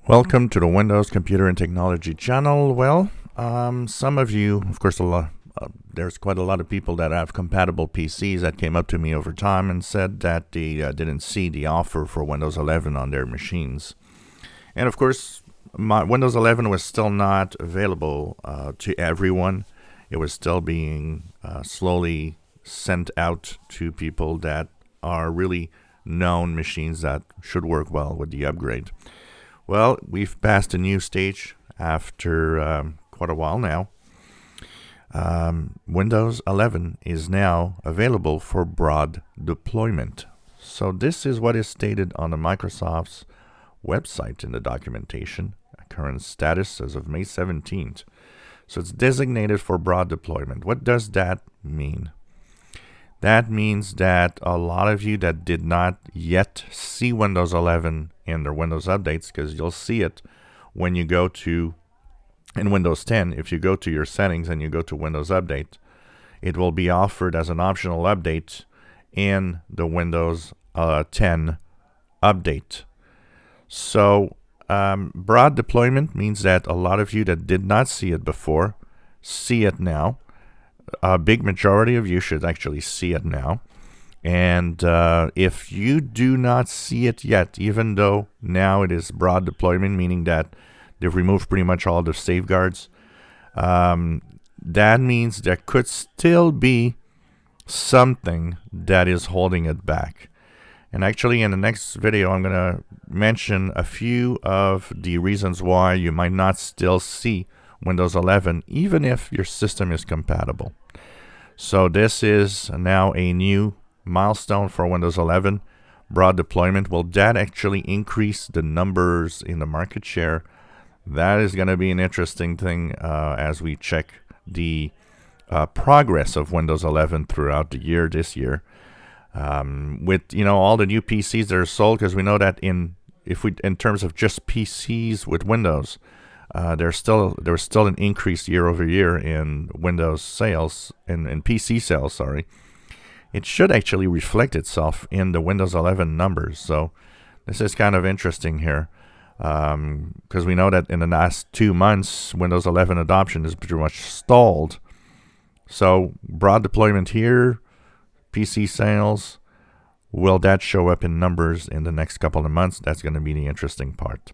Welcome to the Windows Computer and Technology channel. Well, some of you, of course, there's quite a lot of people that have compatible PCs that came up to me over time and said that they didn't see the offer for Windows 11 on their machines. And of course, Windows 11 was still not available to everyone. It was still being slowly sent out to people that are really known machines that should work well with the upgrade. Well, we've passed a new stage after quite a while now. Windows 11 is now available for broad deployment. So this is what is stated on the Microsoft's website in the documentation. Current status as of May 17th. So it's designated for broad deployment. What does that mean? That means that a lot of you that did not yet see Windows 11 in their Windows updates, because you'll see it when you go to, in Windows 10, if you go to your settings and you go to Windows Update, it will be offered as an optional update in the Windows 10 update. So broad deployment means that a lot of you that did not see it before see it now. A big majority of you should actually see it now. And if you do not see it yet, even though now it is broad deployment, meaning that they've removed pretty much all the safeguards, that means there could still be something that is holding it back. And actually, in the next video, I'm going to mention a few of the reasons why you might not still see Windows 11, even if your system is compatible. So this is now a new milestone for Windows 11, broad deployment. Will that actually increase the numbers in the market share? That is going to be an interesting thing as we check the progress of Windows 11 throughout the year this year. With all the new PCs that are sold, because we know that in terms of just PCs with Windows, there was still an increase year over year in Windows sales and PC sales. Sorry, it should actually reflect itself in the Windows 11 numbers. So this is kind of interesting here, because we know that in the last 2 months, Windows 11 adoption is pretty much stalled. So broad deployment here, PC sales. Will that show up in numbers in the next couple of months? That's going to be the interesting part.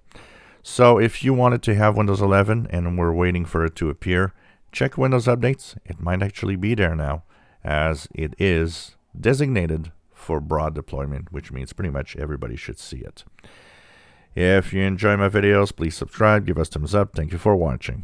So if you wanted to have Windows 11 and we're waiting for it to appear, check Windows Updates. It might actually be there now, as it is designated for broad deployment, which means pretty much everybody should see it. If you enjoy my videos, please subscribe, give us thumbs up. Thank you for watching.